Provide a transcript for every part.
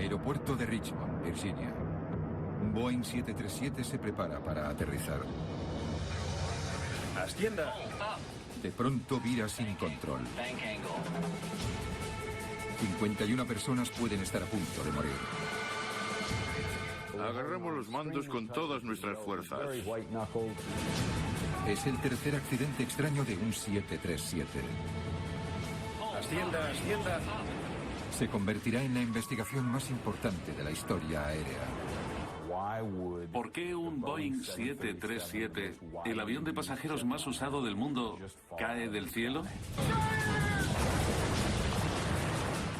Aeropuerto de Richmond, Virginia. Un Boeing 737 se prepara para aterrizar. ¡Ascienda! De pronto vira sin control. 51 personas pueden estar a punto de morir. Agarramos los mandos con todas nuestras fuerzas. Es el tercer accidente extraño de un 737. ¡Ascienda, ascienda! Se convertirá en la investigación más importante de la historia aérea. ¿Por qué un Boeing 737, el avión de pasajeros más usado del mundo, cae del cielo?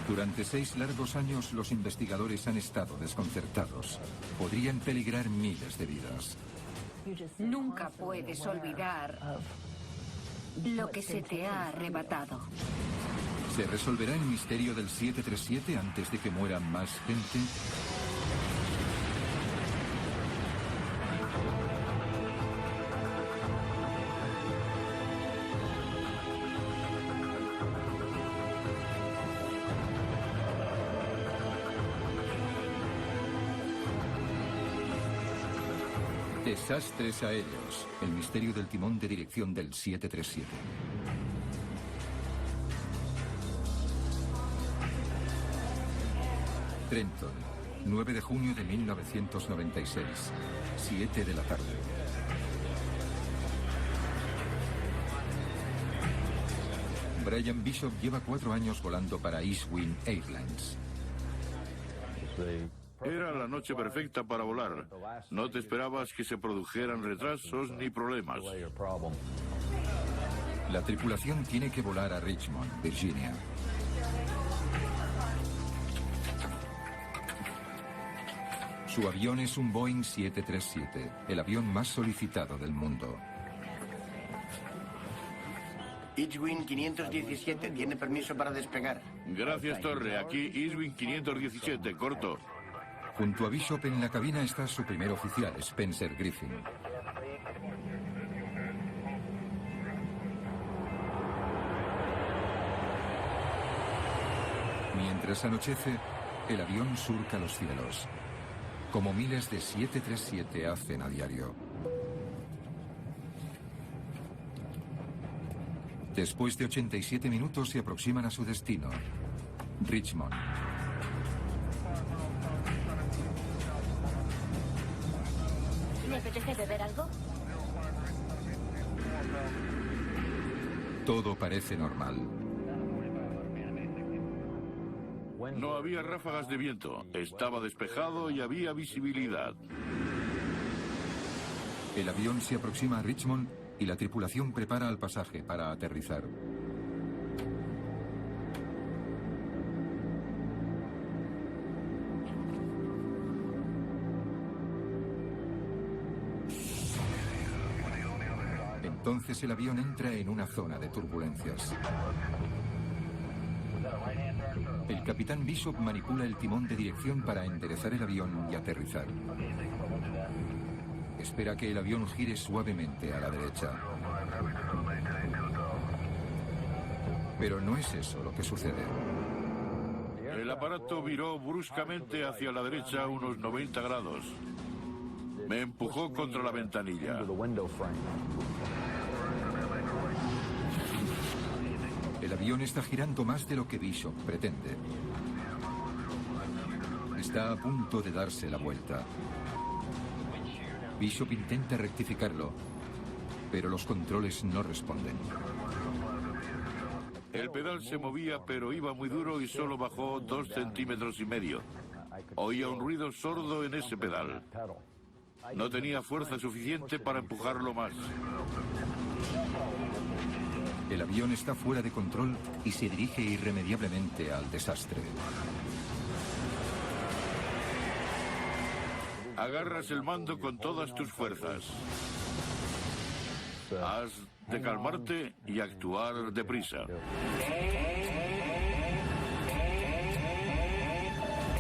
Durante 6 largos años los investigadores han estado desconcertados. Podrían peligrar miles de vidas. Nunca puedes olvidar lo que se te ha arrebatado. ¿Se resolverá el misterio del 737 antes de que muera más gente? Desastres aéreos. El misterio del timón de dirección del 737. Trenton, 9 de junio de 1996, 7 de la tarde. Brian Bishop lleva 4 años volando para Eastwind Airlines. Era la noche perfecta para volar. No te esperabas que se produjeran retrasos ni problemas. La tripulación tiene que volar a Richmond, Virginia. Su avión es un Boeing 737, el avión más solicitado del mundo. Eastwind 517, tiene permiso para despegar. Gracias, Torre. Aquí Eastwind 517, corto. Junto a Bishop en la cabina está su primer oficial, Spencer Griffin. Mientras anochece, el avión surca los cielos, como miles de 737 hacen a diario. Después de 87 minutos se aproximan a su destino, Richmond. ¿Le apetece beber algo? Todo parece normal. No había ráfagas de viento. Estaba despejado y había visibilidad. El avión se aproxima a Richmond y la tripulación prepara al pasaje para aterrizar. Entonces el avión entra en una zona de turbulencias. El capitán Bishop manipula el timón de dirección para enderezar el avión y aterrizar. Espera que el avión gire suavemente a la derecha. Pero no es eso lo que sucede. El aparato viró bruscamente hacia la derecha unos 90 grados. Me empujó contra la ventanilla. El avión está girando más de lo que Bishop pretende. Está a punto de darse la vuelta. Bishop intenta rectificarlo, pero los controles no responden. El pedal se movía, pero iba muy duro y solo bajó 2,5 centímetros. Oía un ruido sordo en ese pedal. No tenía fuerza suficiente para empujarlo más. El avión está fuera de control y se dirige irremediablemente al desastre. Agarras el mando con todas tus fuerzas. Has de calmarte y actuar deprisa.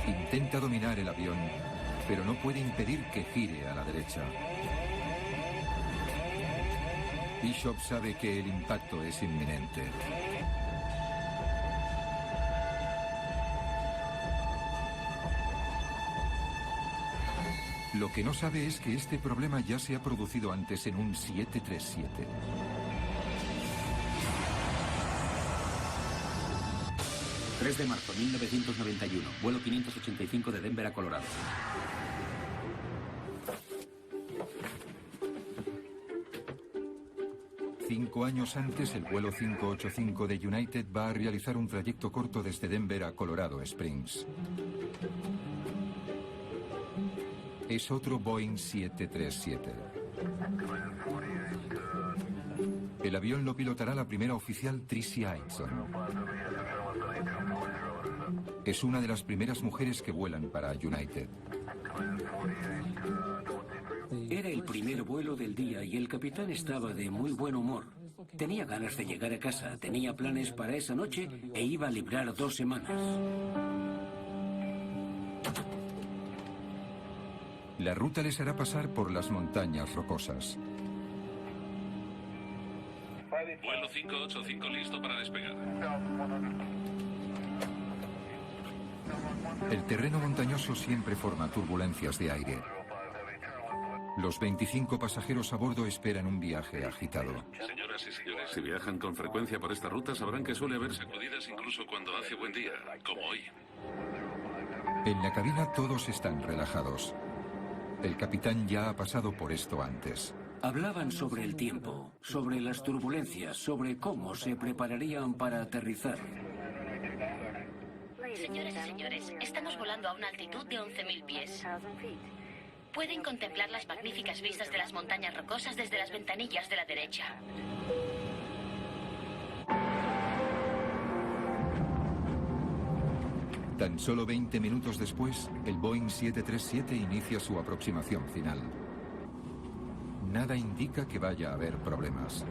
Intenta dominar el avión, pero no puede impedir que gire a la derecha. Bishop sabe que el impacto es inminente. Lo que no sabe es que este problema ya se ha producido antes en un 737. ...3 de marzo, 1991, vuelo 585 de Denver a Colorado. Cinco años antes, el vuelo 585 de United va a realizar un trayecto corto desde Denver a Colorado Springs. Es otro Boeing 737. El avión lo pilotará la primera oficial Tricia Aitson. Es una de las primeras mujeres que vuelan para United. Era el primer vuelo del día y el capitán estaba de muy buen humor. Tenía ganas de llegar a casa, tenía planes para esa noche e iba a librar 2 semanas. La ruta les hará pasar por las montañas rocosas. Vuelo 585 listo para despegar. El terreno montañoso siempre forma turbulencias de aire. Los 25 pasajeros a bordo esperan un viaje agitado. Señoras y señores, si viajan con frecuencia por esta ruta sabrán que suele haber sacudidas incluso cuando hace buen día, como hoy. En la cabina todos están relajados. El capitán ya ha pasado por esto antes. Hablaban sobre el tiempo, sobre las turbulencias, sobre cómo se prepararían para aterrizar. Señoras y señores, estamos volando a una altitud de 11.000 pies. Pueden contemplar las magníficas vistas de las montañas rocosas desde las ventanillas de la derecha. Tan solo 20 minutos después, el Boeing 737 inicia su aproximación final. Nada indica que vaya a haber problemas.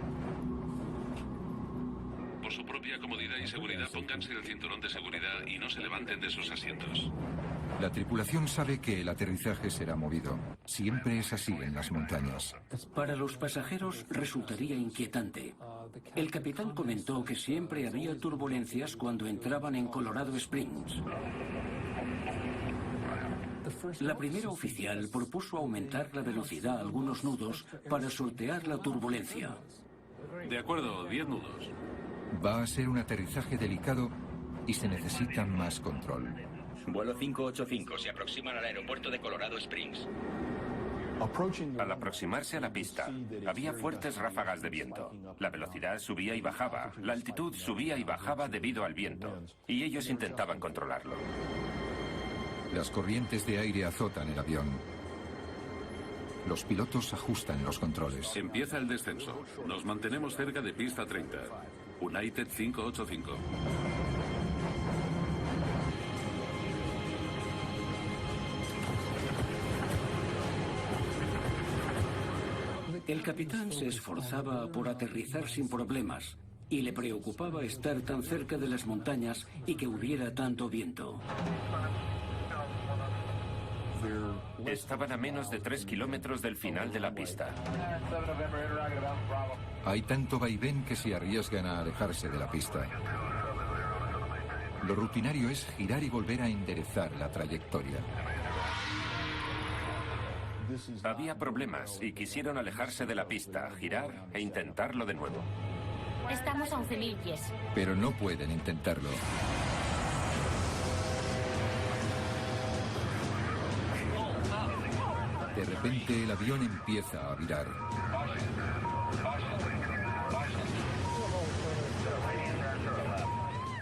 Por su propia comodidad y seguridad, pónganse el cinturón de seguridad y no se levanten de sus asientos. La tripulación sabe que el aterrizaje será movido. Siempre es así en las montañas. Para los pasajeros resultaría inquietante. El capitán comentó que siempre había turbulencias cuando entraban en Colorado Springs. La primera oficial propuso aumentar la velocidad a algunos nudos para sortear la turbulencia. De acuerdo, 10 nudos. Va a ser un aterrizaje delicado y se necesita más control. Vuelo 585 se aproximan al aeropuerto de Colorado Springs. Al aproximarse a la pista, había fuertes ráfagas de viento. La velocidad subía y bajaba, la altitud subía y bajaba debido al viento, y ellos intentaban controlarlo. Las corrientes de aire azotan el avión. Los pilotos ajustan los controles. Empieza el descenso. Nos mantenemos cerca de pista 30. United 585. El capitán se esforzaba por aterrizar sin problemas y le preocupaba estar tan cerca de las montañas y que hubiera tanto viento. Estaban a menos de 3 kilómetros del final de la pista. Hay tanto vaivén que se arriesgan a alejarse de la pista. Lo rutinario es girar y volver a enderezar la trayectoria. Había problemas y quisieron alejarse de la pista, girar e intentarlo de nuevo. Estamos a 11.000 pies. Pero no pueden intentarlo. De repente el avión empieza a virar.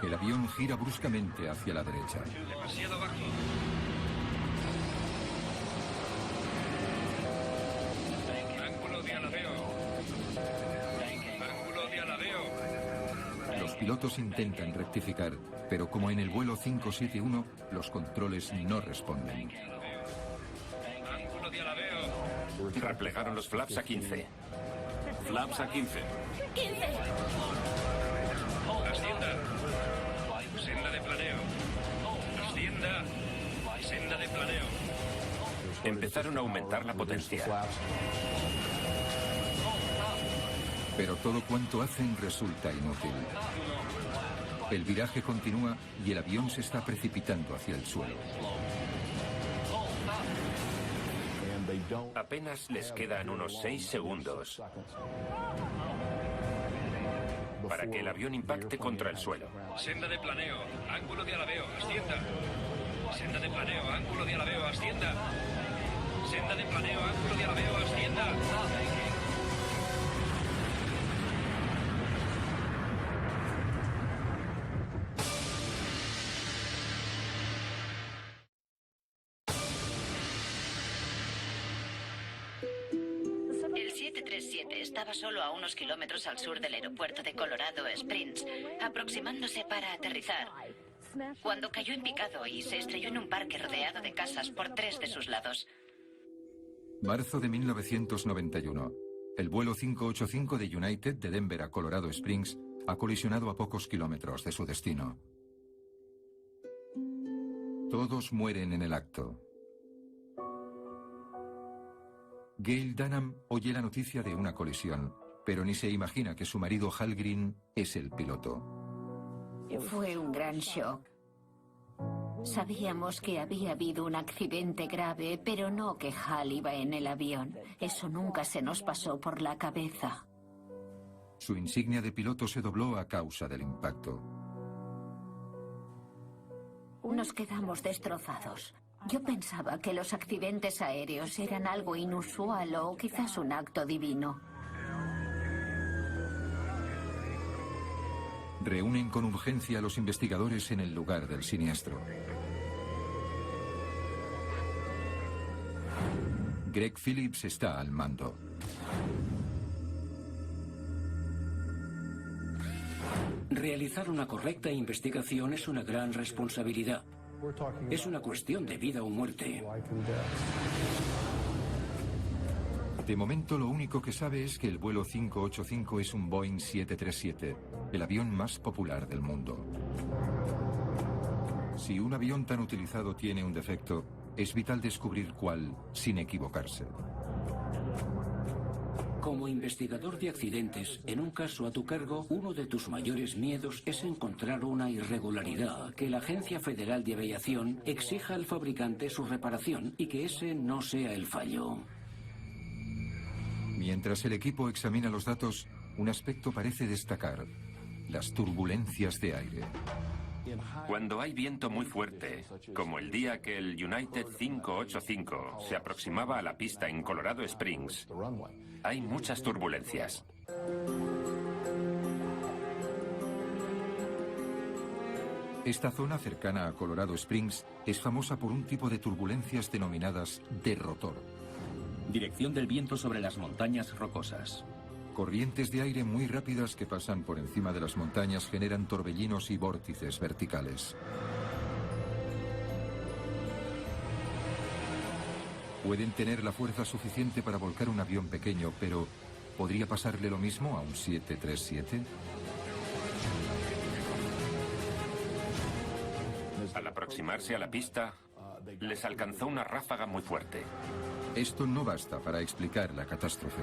El avión gira bruscamente hacia la derecha. Demasiado bajo. Ángulo de aladeo. Ángulo de aladeo. Los pilotos intentan rectificar, pero como en el vuelo 571, los controles no responden. Ángulo de aladeo. Replegaron los flaps a 15. Flaps a 15. 15. Ascienda. Senda de planeo. Ascienda. Senda de planeo. Empezaron a aumentar la potencia. Pero todo cuanto hacen resulta inútil. El viraje continúa y el avión se está precipitando hacia el suelo. Apenas les quedan unos 6 segundos para que el avión impacte contra el suelo. Senda de planeo, ángulo de alabeo, ascienda. Senda de planeo, ángulo de alabeo, ascienda. Senda de planeo, ángulo de alabeo, ascienda. El 737 estaba solo a unos kilómetros al sur del aeropuerto de Colorado Springs, aproximándose para aterrizar, cuando cayó en picado y se estrelló en un parque rodeado de casas por 3 de sus lados. Marzo de 1991. El vuelo 585 de United de Denver a Colorado Springs ha colisionado a pocos kilómetros de su destino. Todos mueren en el acto. Gail Dunham oye la noticia de una colisión, pero ni se imagina que su marido Hal Green es el piloto. Fue un gran shock. Sabíamos que había habido un accidente grave, pero no que Hal iba en el avión. Eso nunca se nos pasó por la cabeza. Su insignia de piloto se dobló a causa del impacto. Nos quedamos destrozados. Yo pensaba que los accidentes aéreos eran algo inusual o quizás un acto divino. Reúnen con urgencia a los investigadores en el lugar del siniestro. Greg Phillips está al mando. Realizar una correcta investigación es una gran responsabilidad. Es una cuestión de vida o muerte. De momento, lo único que sabe es que el vuelo 585 es un Boeing 737, el avión más popular del mundo. Si un avión tan utilizado tiene un defecto, es vital descubrir cuál, sin equivocarse. Como investigador de accidentes, en un caso a tu cargo, uno de tus mayores miedos es encontrar una irregularidad, que la Agencia Federal de Aviación exija al fabricante su reparación y que ese no sea el fallo. Mientras el equipo examina los datos, un aspecto parece destacar: las turbulencias de aire. Cuando hay viento muy fuerte, como el día que el United 585 se aproximaba a la pista en Colorado Springs, hay muchas turbulencias. Esta zona cercana a Colorado Springs es famosa por un tipo de turbulencias denominadas de rotor. Dirección del viento sobre las montañas rocosas. Corrientes de aire muy rápidas que pasan por encima de las montañas generan torbellinos y vórtices verticales. Pueden tener la fuerza suficiente para volcar un avión pequeño, pero ¿podría pasarle lo mismo a un 737? Al aproximarse a la pista, les alcanzó una ráfaga muy fuerte. Esto no basta para explicar la catástrofe.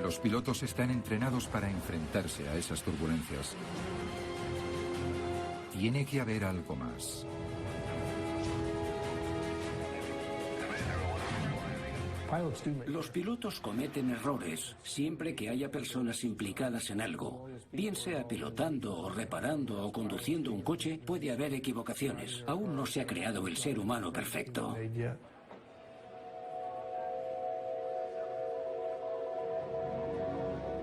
Los pilotos están entrenados para enfrentarse a esas turbulencias. Tiene que haber algo más. Los pilotos cometen errores siempre que haya personas implicadas en algo. Bien sea pilotando o reparando o conduciendo un coche, puede haber equivocaciones. Aún no se ha creado el ser humano perfecto.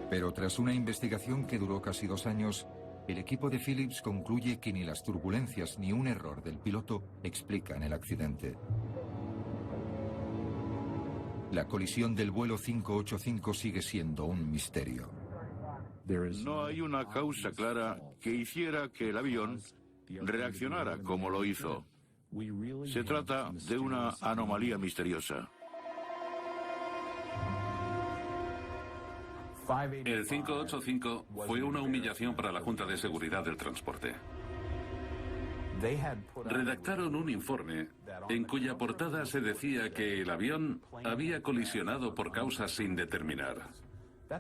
Pero tras una investigación que duró casi 2 años, el equipo de Phillips concluye que ni las turbulencias ni un error del piloto explican el accidente. La colisión del vuelo 585 sigue siendo un misterio. No hay una causa clara que hiciera que el avión reaccionara como lo hizo. Se trata de una anomalía misteriosa. El 585 fue una humillación para la Junta de Seguridad del Transporte. Redactaron un informe en cuya portada se decía que el avión había colisionado por causas sin determinar.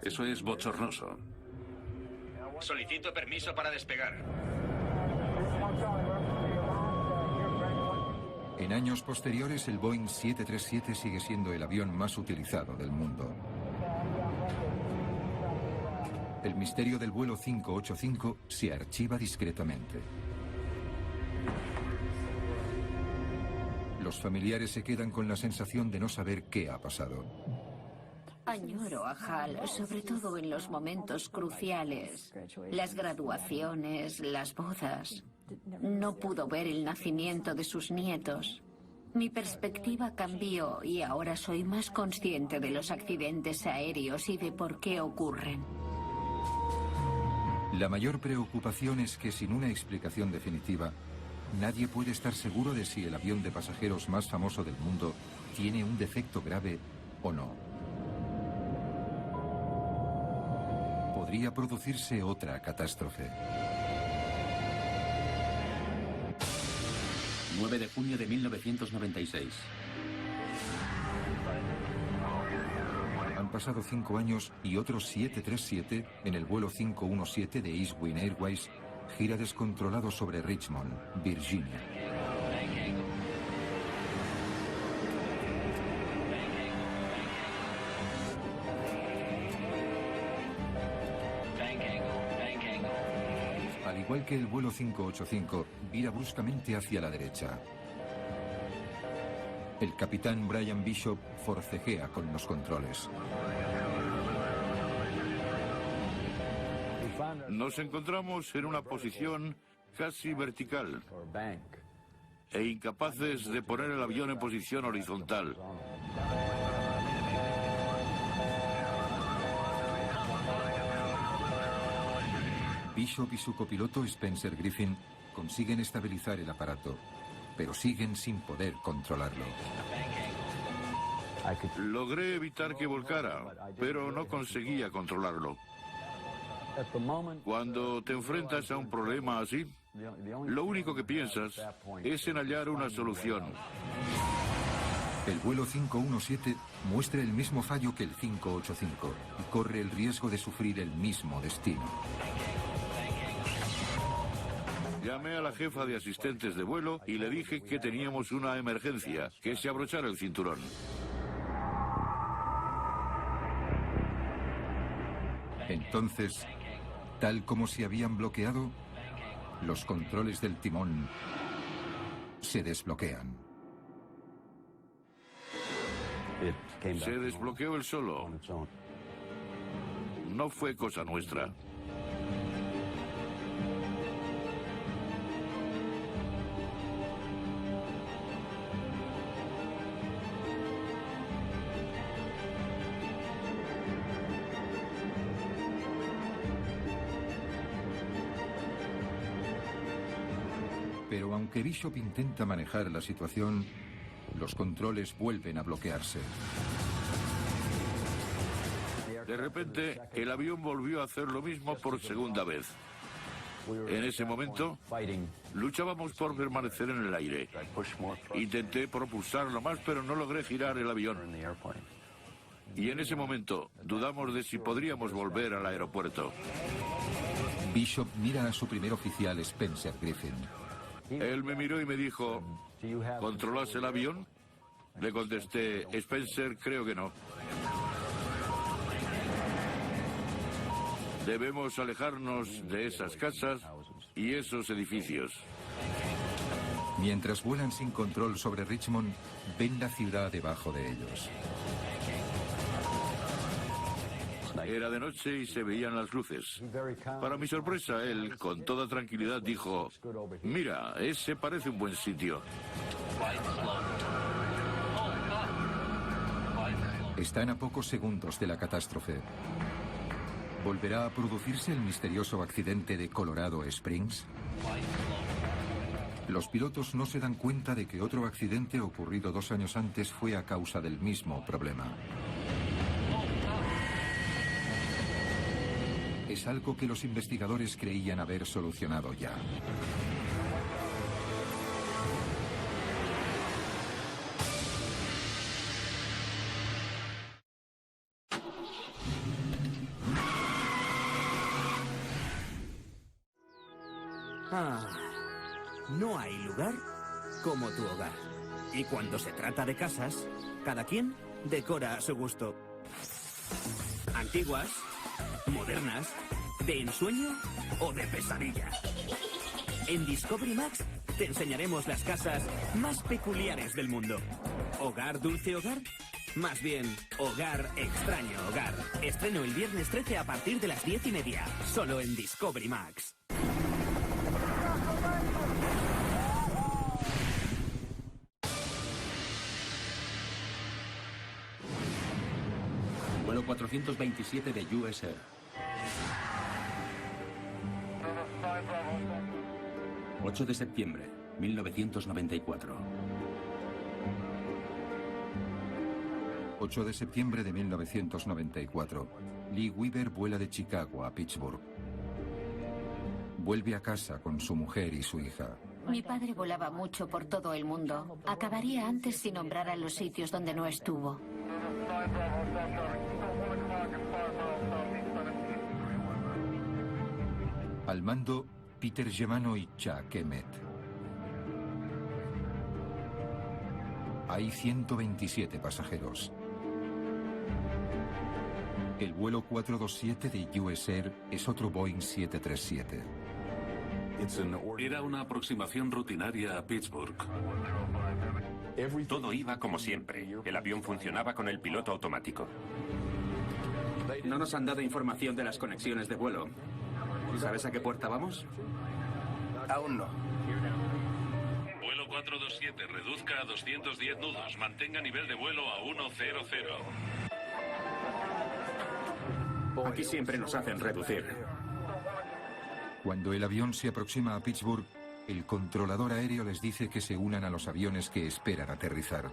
Eso es bochornoso. Solicito permiso para despegar. En años posteriores, el Boeing 737 sigue siendo el avión más utilizado del mundo. El misterio del vuelo 585 se archiva discretamente. Los familiares se quedan con la sensación de no saber qué ha pasado. Añoro a Hal, sobre todo en los momentos cruciales. Las graduaciones, las bodas. No pudo ver el nacimiento de sus nietos. Mi perspectiva cambió y ahora soy más consciente de los accidentes aéreos y de por qué ocurren. La mayor preocupación es que sin una explicación definitiva, nadie puede estar seguro de si el avión de pasajeros más famoso del mundo tiene un defecto grave o no. Podría producirse otra catástrofe. 9 de junio de 1996. Han pasado 5 años y otro 737 en el vuelo 517 de Eastwing Airways gira descontrolado sobre Richmond, Virginia. Al igual que el vuelo 585, vira bruscamente hacia la derecha. El capitán Brian Bishop forcejea con los controles. Nos encontramos en una posición casi vertical e incapaces de poner el avión en posición horizontal. Bishop y su copiloto Spencer Griffin consiguen estabilizar el aparato, pero siguen sin poder controlarlo. Logré evitar que volcara, pero no conseguía controlarlo. Cuando te enfrentas a un problema así, lo único que piensas es en hallar una solución. El vuelo 517 muestra el mismo fallo que el 585 y corre el riesgo de sufrir el mismo destino. Llamé a la jefa de asistentes de vuelo y le dije que teníamos una emergencia, que se abrochara el cinturón. Entonces, tal como se habían bloqueado, los controles del timón se desbloquean. Se desbloqueó él solo. No fue cosa nuestra. Pero aunque Bishop intenta manejar la situación, los controles vuelven a bloquearse. De repente, el avión volvió a hacer lo mismo por segunda vez. En ese momento, luchábamos por permanecer en el aire. Intenté propulsarlo más, pero no logré girar el avión. Y en ese momento, dudamos de si podríamos volver al aeropuerto. Bishop mira a su primer oficial, Spencer Griffin. Él me miró y me dijo, ¿controlas el avión? Le contesté, Spencer, creo que no. Debemos alejarnos de esas casas y esos edificios. Mientras vuelan sin control sobre Richmond, ven la ciudad debajo de ellos. Era de noche y se veían las luces. Para mi sorpresa, él, con toda tranquilidad, dijo, mira, ese parece un buen sitio. Están a pocos segundos de la catástrofe. ¿Volverá a producirse el misterioso accidente de Colorado Springs? Los pilotos no se dan cuenta de que otro accidente ocurrido 2 años antes fue a causa del mismo problema. Es algo que los investigadores creían haber solucionado ya. No hay lugar como tu hogar. Y cuando se trata de casas, cada quien decora a su gusto. Antiguas, modernas, de ensueño o de pesadilla. En Discovery Max te enseñaremos las casas más peculiares del mundo. ¿Hogar dulce hogar? Más bien, Hogar extraño hogar. Estreno el viernes 13 a partir de las 10:30. Solo en Discovery Max. Vuelo 427 de US Air. 8 de septiembre, 1994. 8 de septiembre de 1994. Lee Weaver vuela de Chicago a Pittsburgh. Vuelve a casa con su mujer y su hija. Mi padre volaba mucho por todo el mundo. Acabaría antes si nombrara los sitios donde no estuvo. Al mando, Peter Germano y Chuck Emmett. Hay 127 pasajeros. El vuelo 427 de US Air es otro Boeing 737. Era una aproximación rutinaria a Pittsburgh. Todo iba como siempre. El avión funcionaba con el piloto automático. No nos han dado información de las conexiones de vuelo. ¿Sabes a qué puerta vamos? Aún no. Vuelo 427, reduzca a 210 nudos. Mantenga nivel de vuelo a 100. Aquí siempre nos hacen reducir. Cuando el avión se aproxima a Pittsburgh, el controlador aéreo les dice que se unan a los aviones que esperan aterrizar.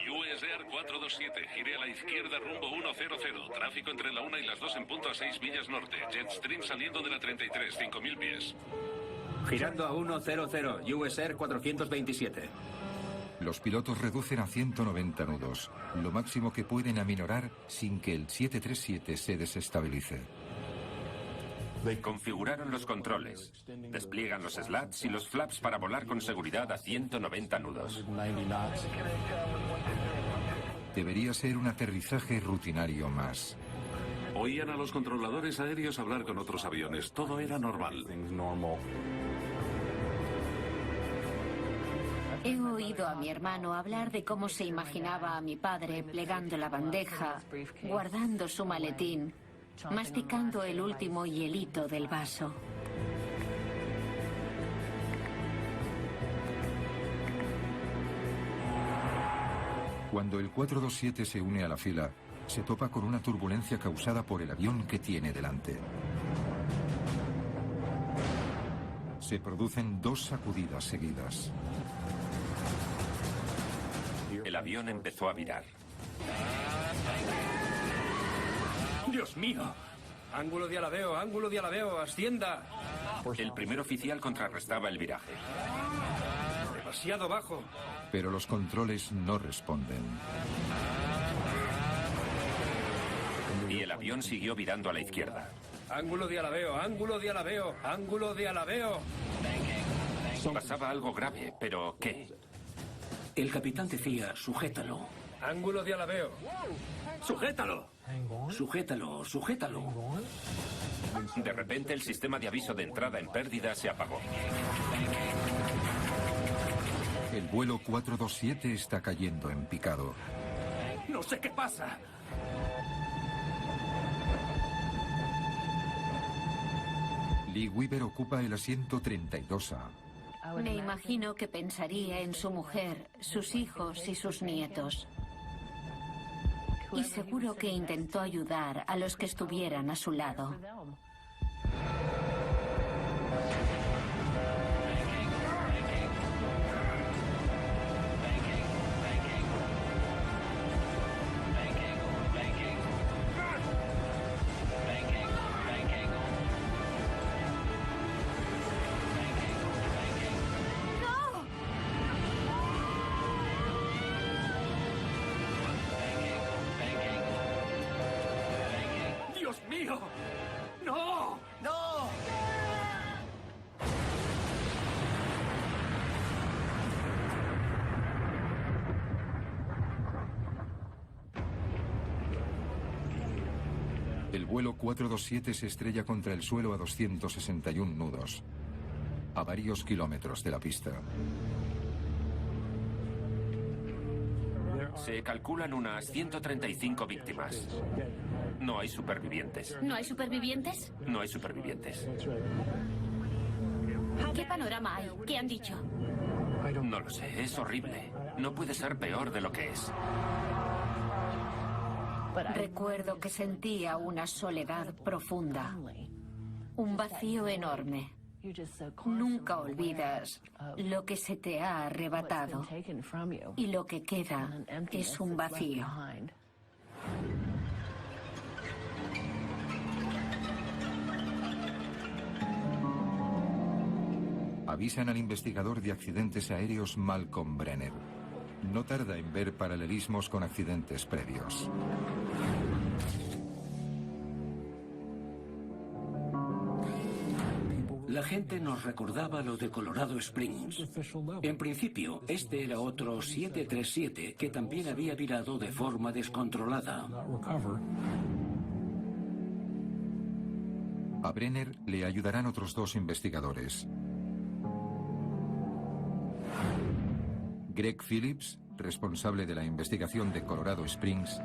US Air 427, gire a la izquierda rumbo 100. Tráfico entre la 1 y las 2 en punto a 6 millas norte. Jetstream saliendo de la 33, 5000 pies. Girando a 100, US Air 427. Los pilotos reducen a 190 nudos, lo máximo que pueden aminorar sin que el 737 se desestabilice. Configuraron los controles. Despliegan los slats y los flaps para volar con seguridad a 190 nudos. Debería ser un aterrizaje rutinario más. Oían a los controladores aéreos hablar con otros aviones. Todo era normal. He oído a mi hermano hablar de cómo se imaginaba a mi padre plegando la bandeja, guardando su maletín, masticando el último hielito del vaso. Cuando el 427 se une a la fila, se topa con una turbulencia causada por el avión que tiene delante. Se producen 2 sacudidas seguidas. El avión empezó a virar. ¡Dios mío! Ángulo de alabeo, ascienda. El primer oficial contrarrestaba el viraje. Demasiado bajo. Pero los controles no responden. Y el avión siguió virando a la izquierda. Ángulo de alabeo. Pasaba algo grave, pero ¿qué? El capitán decía, sujétalo. Ángulo de alabeo. ¡Sujétalo! Sujétalo. De repente el sistema de aviso de entrada en pérdida se apagó. El vuelo 427 está cayendo en picado. No sé qué pasa. Lee Weaver ocupa el asiento 32A. Me imagino que pensaría en su mujer, sus hijos y sus nietos. Y seguro que intentó ayudar a los que estuvieran a su lado. ¡Dios mío! ¡No! ¡No! El vuelo 427 se estrella contra el suelo a 261 nudos, a varios kilómetros de la pista. Se calculan unas 135 víctimas. No hay supervivientes. ¿No hay supervivientes? No hay supervivientes. ¿Qué panorama hay? ¿Qué han dicho? No lo sé, es horrible. No puede ser peor de lo que es. Recuerdo que sentía una soledad profunda, un vacío enorme. Nunca olvidas lo que se te ha arrebatado y lo que queda es un vacío. Avisan al investigador de accidentes aéreos Malcolm Brenner. No tarda en ver paralelismos con accidentes previos. La gente nos recordaba lo de Colorado Springs. En principio, este era otro 737 que también había virado de forma descontrolada. A Brenner le ayudarán otros dos investigadores. Greg Phillips, responsable de la investigación de Colorado Springs,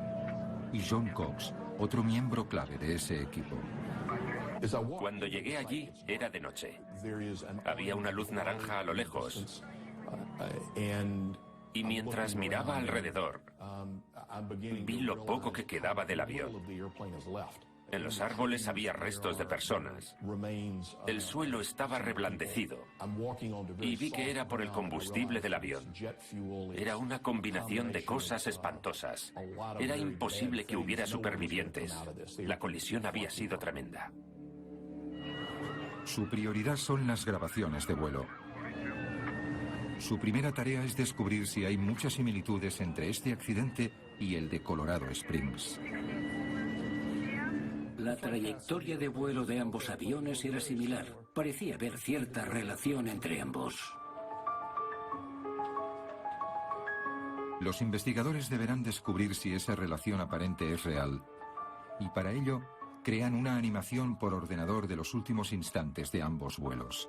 y John Cox, otro miembro clave de ese equipo. Cuando llegué allí era de noche. Había una luz naranja a lo lejos. Y mientras miraba alrededor, vi lo poco que quedaba del avión. En los árboles había restos de personas. El suelo estaba reblandecido. Y vi que era por el combustible del avión. Era una combinación de cosas espantosas. Era imposible que hubiera supervivientes. La colisión había sido tremenda. Su prioridad son las grabaciones de vuelo. Su primera tarea es descubrir si hay muchas similitudes entre este accidente y el de Colorado Springs. La trayectoria de vuelo de ambos aviones era similar. Parecía haber cierta relación entre ambos. Los investigadores deberán descubrir si esa relación aparente es real. Y para ello, crean una animación por ordenador de los últimos instantes de ambos vuelos.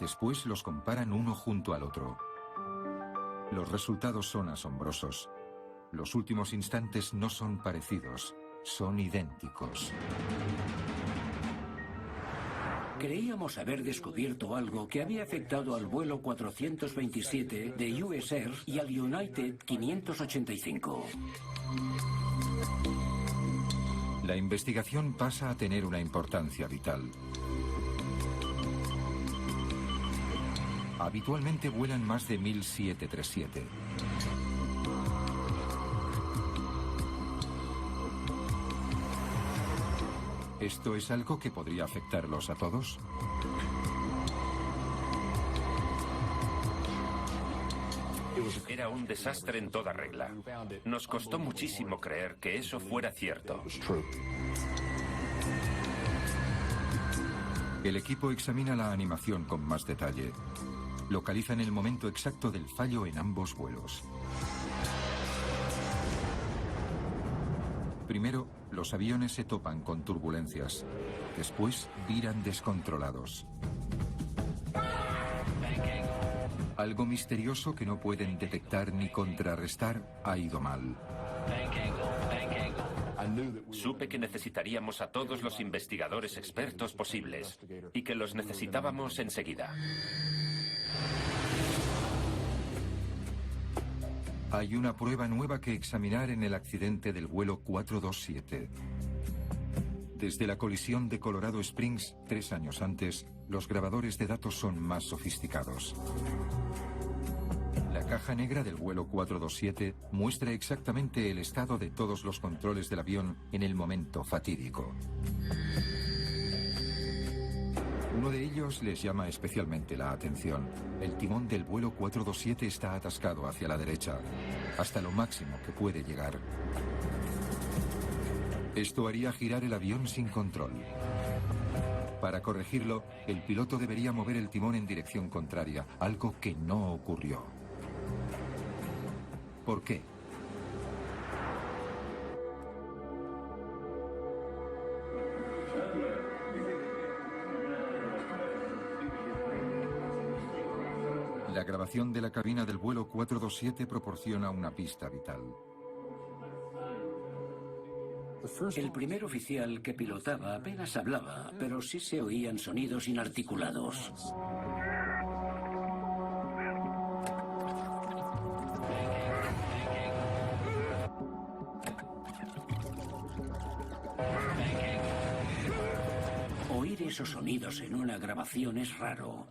Después los comparan uno junto al otro. Los resultados son asombrosos. Los últimos instantes no son parecidos. Son idénticos. Creíamos haber descubierto algo que había afectado al vuelo 427 de US Air y al United 585. La investigación pasa a tener una importancia vital. Habitualmente vuelan más de 1000 737. ¿Esto es algo que podría afectarlos a todos? Era un desastre en toda regla. Nos costó muchísimo creer que eso fuera cierto. El equipo examina la animación con más detalle. Localizan el momento exacto del fallo en ambos vuelos. Primero, los aviones se topan con turbulencias. Después, viran descontrolados. Algo misterioso que no pueden detectar ni contrarrestar ha ido mal. Supe que necesitaríamos a todos los investigadores expertos posibles y que los necesitábamos enseguida. Hay una prueba nueva que examinar en el accidente del vuelo 427. Desde la colisión de Colorado Springs 3 años antes, los grabadores de datos son más sofisticados. La caja negra del vuelo 427 muestra exactamente el estado de todos los controles del avión en el momento fatídico. Uno de ellos les llama especialmente la atención. El timón del vuelo 427 está atascado hacia la derecha, hasta lo máximo que puede llegar. Esto haría girar el avión sin control. Para corregirlo, el piloto debería mover el timón en dirección contraria, algo que no ocurrió. ¿Por qué? La grabación de la cabina del vuelo 427 proporciona una pista vital. El primer oficial que pilotaba apenas hablaba, pero sí se oían sonidos inarticulados. Oír esos sonidos en una grabación es raro.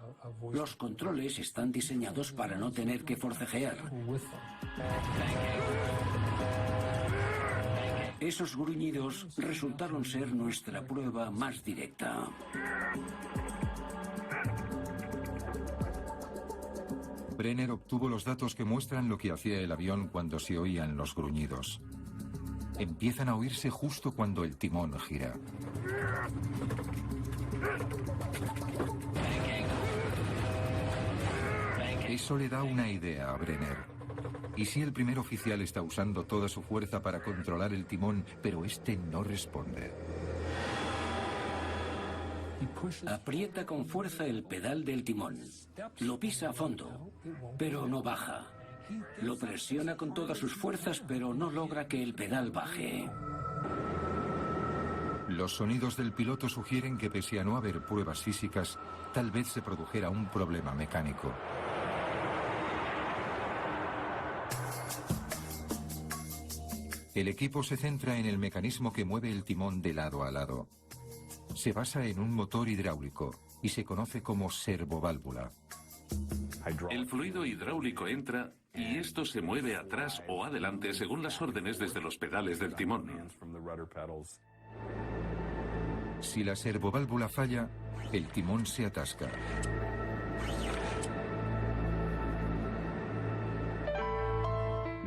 Los controles están diseñados para no tener que forcejear. Esos gruñidos resultaron ser nuestra prueba más directa. Brenner obtuvo los datos que muestran lo que hacía el avión cuando se oían los gruñidos. Empiezan a oírse justo cuando el timón gira. Eso le da una idea a Brenner. ¿Y si el primer oficial está usando toda su fuerza para controlar el timón, pero este no responde? Aprieta con fuerza el pedal del timón. Lo pisa a fondo, pero no baja. Lo presiona con todas sus fuerzas, pero no logra que el pedal baje. Los sonidos del piloto sugieren que pese a no haber pruebas físicas, tal vez se produjera un problema mecánico. El equipo se centra en el mecanismo que mueve el timón de lado a lado. Se basa en un motor hidráulico y se conoce como servoválvula. El fluido hidráulico entra y esto se mueve atrás o adelante según las órdenes desde los pedales del timón. Si la servoválvula falla, el timón se atasca.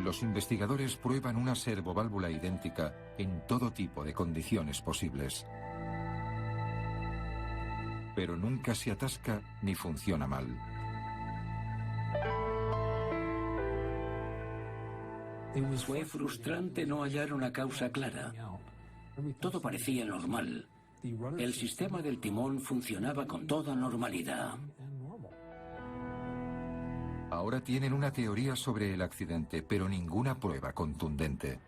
Los investigadores prueban una servoválvula idéntica en todo tipo de condiciones posibles. Pero nunca se atasca ni funciona mal. Fue frustrante no hallar una causa clara. Todo parecía normal. El sistema del timón funcionaba con toda normalidad. Ahora tienen una teoría sobre el accidente, pero ninguna prueba contundente.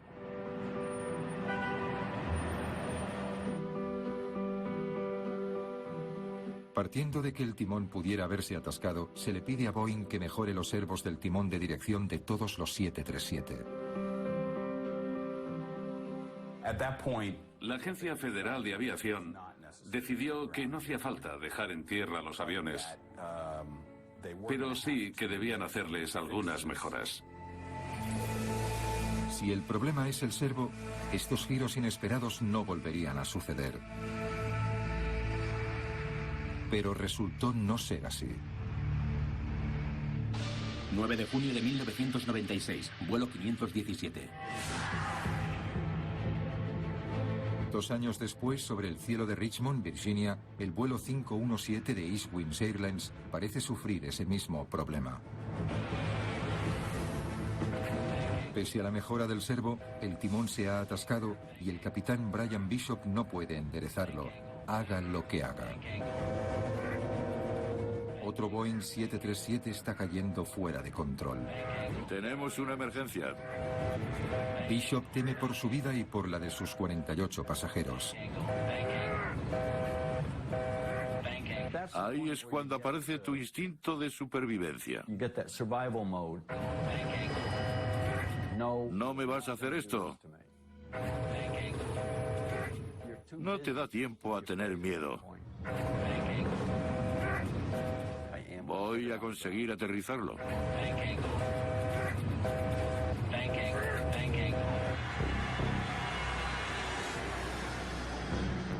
Partiendo de que el timón pudiera haberse atascado, se le pide a Boeing que mejore los servos del timón de dirección de todos los 737. La Agencia Federal de Aviación decidió que no hacía falta dejar en tierra los aviones, pero sí que debían hacerles algunas mejoras. Si el problema es el servo, estos giros inesperados no volverían a suceder. Pero resultó no ser así. 9 de junio de 1996, vuelo 517. 2 años después, sobre el cielo de Richmond, Virginia, el vuelo 517 de East Winds Airlines parece sufrir ese mismo problema. Pese a la mejora del servo, el timón se ha atascado y el capitán Brian Bishop no puede enderezarlo, haga lo que haga. Otro Boeing 737 está cayendo fuera de control. Tenemos una emergencia. Bishop teme por su vida y por la de sus 48 pasajeros. Ahí es cuando aparece tu instinto de supervivencia. No me vas a hacer esto. No te da tiempo a tener miedo. Voy a conseguir aterrizarlo.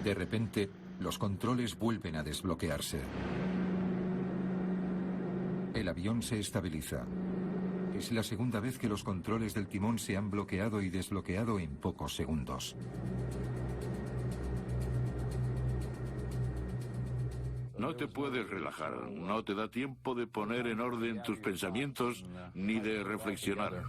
De repente, los controles vuelven a desbloquearse. El avión se estabiliza. Es la segunda vez que los controles del timón se han bloqueado y desbloqueado en pocos segundos. No te puedes relajar, no te da tiempo de poner en orden tus pensamientos ni de reflexionar.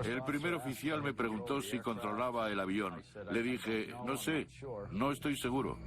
El primer oficial me preguntó si controlaba el avión. Le dije, no sé, no estoy seguro.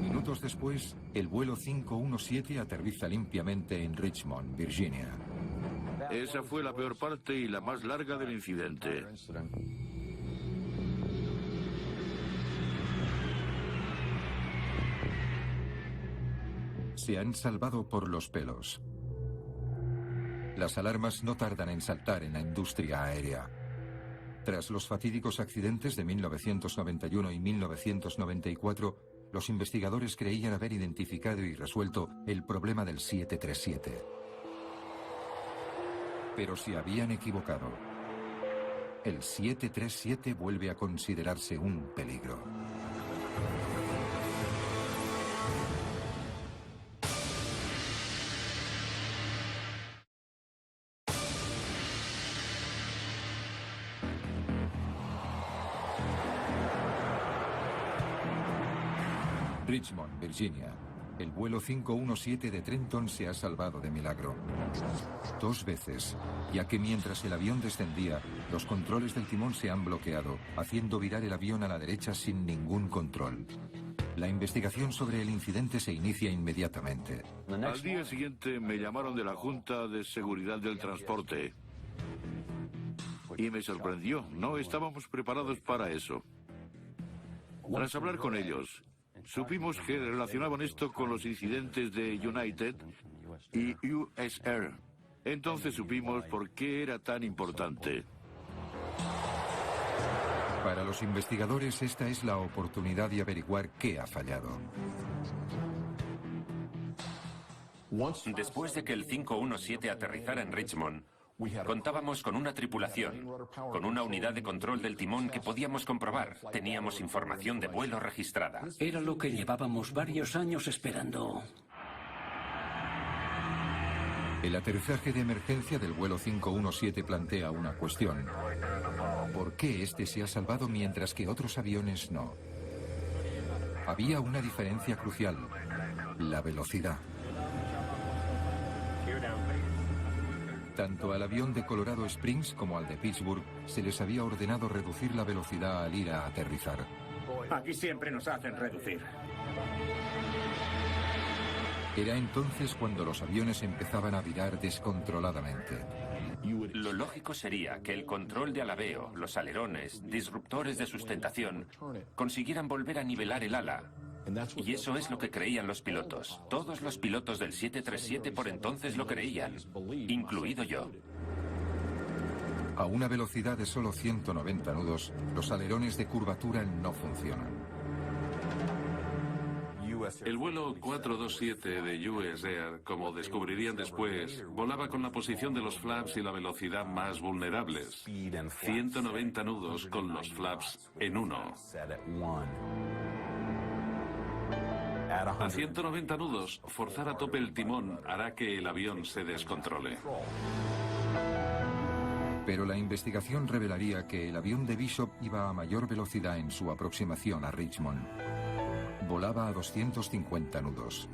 Minutos después, el vuelo 517 aterriza limpiamente en Richmond, Virginia. Esa fue la peor parte y la más larga del incidente. Se han salvado por los pelos. Las alarmas no tardan en saltar en la industria aérea. Tras los fatídicos accidentes de 1991 y 1994, los investigadores creían haber identificado y resuelto el problema del 737. Pero se habían equivocado. El 737 vuelve a considerarse un peligro. Richmond, Virginia. El vuelo 517 de Trenton se ha salvado de milagro. 2 veces, ya que mientras el avión descendía, los controles del timón se han bloqueado, haciendo virar el avión a la derecha sin ningún control. La investigación sobre el incidente se inicia inmediatamente. Al día siguiente me llamaron de la Junta de Seguridad del Transporte. Y me sorprendió, no estábamos preparados para eso. Tras hablar con ellos, supimos que relacionaban esto con los incidentes de United y US Air. Entonces supimos por qué era tan importante. Para los investigadores, esta es la oportunidad de averiguar qué ha fallado. Después de que el 517 aterrizara en Richmond, contábamos con una tripulación, con una unidad de control del timón que podíamos comprobar. Teníamos información de vuelo registrada. Era lo que llevábamos varios años esperando. El aterrizaje de emergencia del vuelo 517 plantea una cuestión. ¿Por qué este se ha salvado mientras que otros aviones no? Había una diferencia crucial: la velocidad. Tanto al avión de Colorado Springs como al de Pittsburgh se les había ordenado reducir la velocidad al ir a aterrizar. Aquí siempre nos hacen reducir. Era entonces cuando los aviones empezaban a virar descontroladamente. Lo lógico sería que el control de alabeo, los alerones, disruptores de sustentación, consiguieran volver a nivelar el ala. Y eso es lo que creían los pilotos. Todos los pilotos del 737 por entonces lo creían, incluido yo. A una velocidad de solo 190 nudos, los alerones de curvatura no funcionan. El vuelo 427 de US Air, como descubrirían después, volaba con la posición de los flaps y la velocidad más vulnerables. 190 nudos con los flaps en 1. A 190 nudos, forzar a tope el timón hará que el avión se descontrole. Pero la investigación revelaría que el avión de Bishop iba a mayor velocidad en su aproximación a Richmond. Volaba a 250 nudos.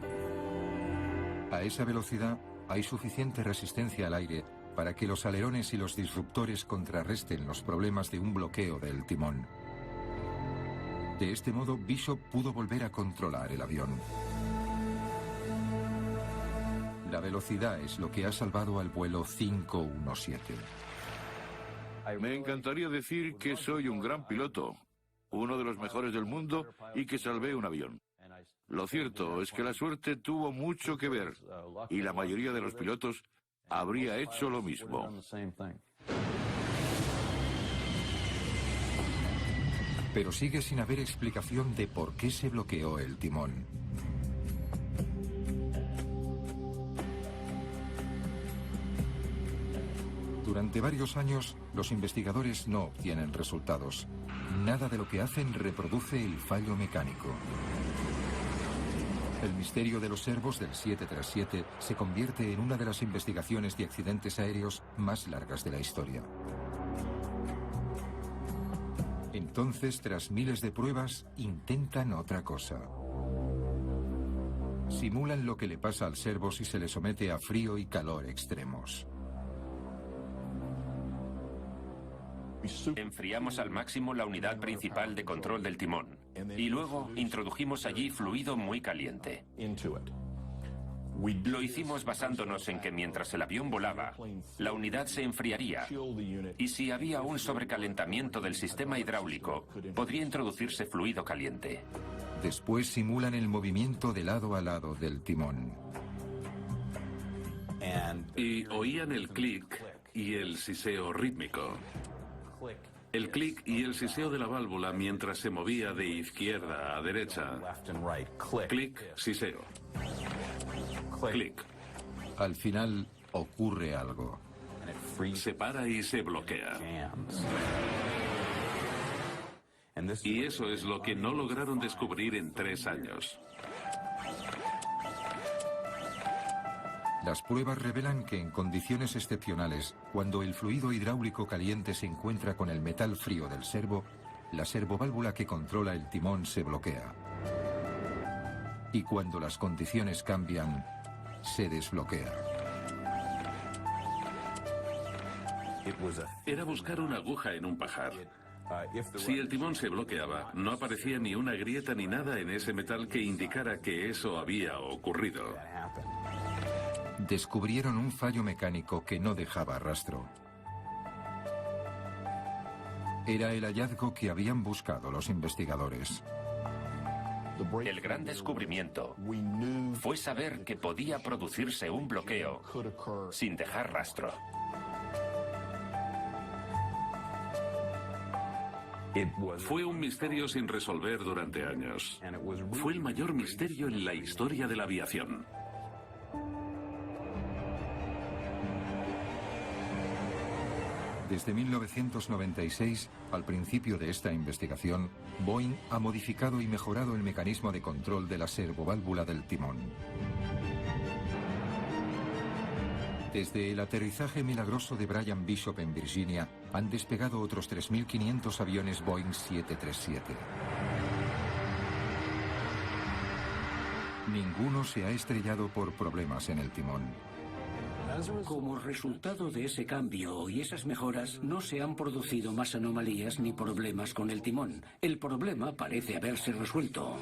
A esa velocidad hay suficiente resistencia al aire para que los alerones y los disruptores contrarresten los problemas de un bloqueo del timón. De este modo, Bishop pudo volver a controlar el avión. La velocidad es lo que ha salvado al vuelo 517. Me encantaría decir que soy un gran piloto, uno de los mejores del mundo y que salvé un avión. Lo cierto es que la suerte tuvo mucho que ver y la mayoría de los pilotos habría hecho lo mismo. Pero sigue sin haber explicación de por qué se bloqueó el timón. Durante varios años, los investigadores no obtienen resultados. Nada de lo que hacen reproduce el fallo mecánico. El misterio de los servos del 737 se convierte en una de las investigaciones de accidentes aéreos más largas de la historia. Entonces, tras miles de pruebas, intentan otra cosa. Simulan lo que le pasa al servo si se le somete a frío y calor extremos. Enfriamos al máximo la unidad principal de control del timón y luego introdujimos allí fluido muy caliente. Lo hicimos basándonos en que mientras el avión volaba, la unidad se enfriaría y si había un sobrecalentamiento del sistema hidráulico, podría introducirse fluido caliente. Después simulan el movimiento de lado a lado del timón. Y oían el clic y el siseo rítmico. El clic y el siseo de la válvula mientras se movía de izquierda a derecha. Clic, siseo. Clic. Al final ocurre algo. Se para y se bloquea. Y eso es lo que no lograron descubrir en 3 años. Las pruebas revelan que en condiciones excepcionales, cuando el fluido hidráulico caliente se encuentra con el metal frío del servo, la servoválvula que controla el timón se bloquea. Y cuando las condiciones cambian, se desbloquea. Era buscar una aguja en un pajar. Si el timón se bloqueaba, no aparecía ni una grieta ni nada en ese metal que indicara que eso había ocurrido. Descubrieron un fallo mecánico que no dejaba rastro. Era el hallazgo que habían buscado los investigadores. El gran descubrimiento fue saber que podía producirse un bloqueo sin dejar rastro. Fue un misterio sin resolver durante años. Fue el mayor misterio en la historia de la aviación. Desde 1996, al principio de esta investigación, Boeing ha modificado y mejorado el mecanismo de control de la servoválvula del timón. Desde el aterrizaje milagroso de Brian Bishop en Virginia, han despegado otros 3.500 aviones Boeing 737. Ninguno se ha estrellado por problemas en el timón. Como resultado de ese cambio y esas mejoras, no se han producido más anomalías ni problemas con el timón. El problema parece haberse resuelto.